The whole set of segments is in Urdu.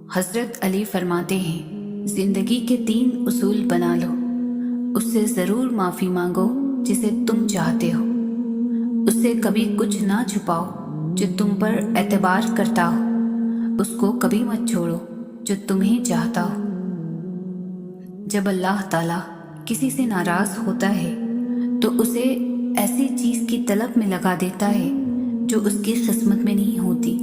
حضرت علی فرماتے ہیں، زندگی کے 3 اصول بنا لو، اس سے ضرور معافی مانگو جسے تم چاہتے ہو، اس سے کبھی کچھ نہ چھپاؤ جو تم پر اعتبار کرتا ہو، اس کو کبھی مت چھوڑو جو تمہیں چاہتا ہو۔ جب اللہ تعالیٰ کسی سے ناراض ہوتا ہے تو اسے ایسی چیز کی طلب میں لگا دیتا ہے جو اس کی قسمت میں نہیں ہوتی۔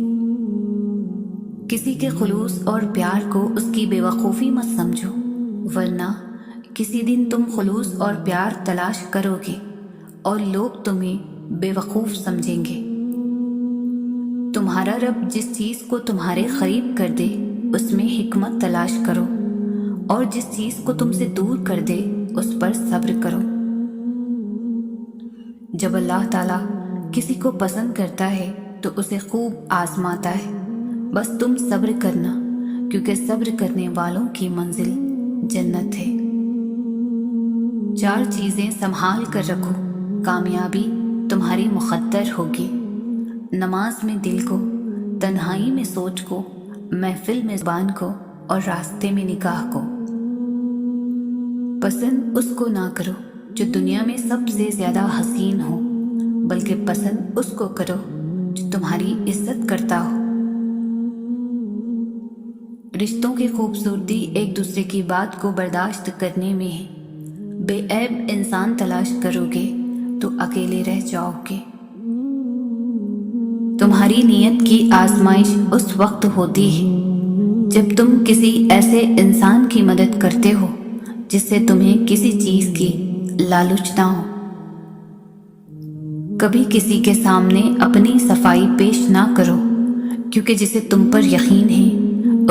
کسی کے خلوص اور پیار کو اس کی بے وقوفی مت سمجھو، ورنہ کسی دن تم خلوص اور پیار تلاش کرو گے اور لوگ تمہیں بے وقوف سمجھیں گے۔ تمہارا رب جس چیز کو تمہارے قریب کر دے اس میں حکمت تلاش کرو، اور جس چیز کو تم سے دور کر دے اس پر صبر کرو۔ جب اللہ تعالیٰ کسی کو پسند کرتا ہے تو اسے خوب آزماتا ہے، بس تم صبر کرنا، کیونکہ صبر کرنے والوں کی منزل جنت ہے۔ 4 چیزیں سنبھال کر رکھو، کامیابی تمہاری مقدر ہوگی۔ نماز میں دل کو، تنہائی میں سوچ کو، محفل میں زبان کو، اور راستے میں نگاہ کو۔ پسند اس کو نہ کرو جو دنیا میں سب سے زیادہ حسین ہو، بلکہ پسند اس کو کرو جو تمہاری عزت کرتا ہو۔ رشتوں کی خوبصورتی ایک دوسرے کی بات کو برداشت کرنے میں ہے۔ بے عیب انسان تلاش کرو گے تو اکیلے رہ جاؤ گے۔ تمہاری نیت کی آزمائش اس وقت ہوتی ہے جب تم کسی ایسے انسان کی مدد کرتے ہو جس سے تمہیں کسی چیز کی لالچ نہ ہو۔ کبھی کسی کے سامنے اپنی صفائی پیش نہ کرو، کیونکہ جسے تم پر یقین ہے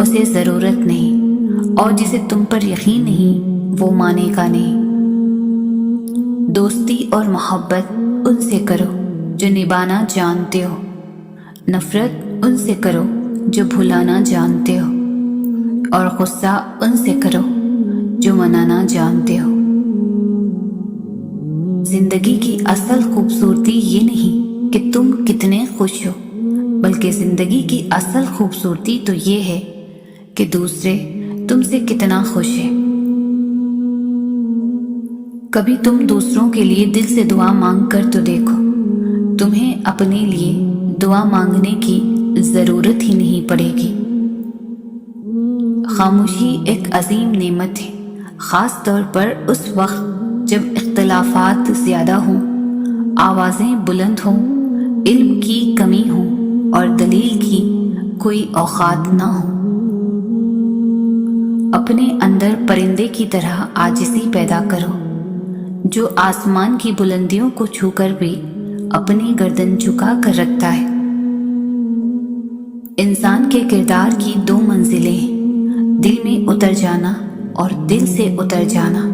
اسے ضرورت نہیں، اور جسے تم پر یقین نہیں وہ مانے گا نہیں۔ دوستی اور محبت ان سے کرو جو نبھانا جانتے ہو، نفرت ان سے کرو جو بھلانا جانتے ہو، اور غصہ ان سے کرو جو منانا جانتے ہو۔ زندگی کی اصل خوبصورتی یہ نہیں کہ تم کتنے خوش ہو، بلکہ زندگی کی اصل خوبصورتی تو یہ ہے کہ دوسرے تم سے کتنا خوش ہے۔ کبھی تم دوسروں کے لیے دل سے دعا مانگ کر تو دیکھو، تمہیں اپنے لیے دعا مانگنے کی ضرورت ہی نہیں پڑے گی۔ خاموشی ایک عظیم نعمت ہے، خاص طور پر اس وقت جب اختلافات زیادہ ہوں، آوازیں بلند ہوں، علم کی کمی ہو اور دلیل کی کوئی اوقات نہ ہو۔ اپنے اندر پرندے کی طرح عاجزی پیدا کرو، جو آسمان کی بلندیوں کو چھو کر بھی اپنی گردن جھکا کر رکھتا ہے۔ انسان کے کردار کی 2 منزلیں ہیں، دل میں اتر جانا اور دل سے اتر جانا۔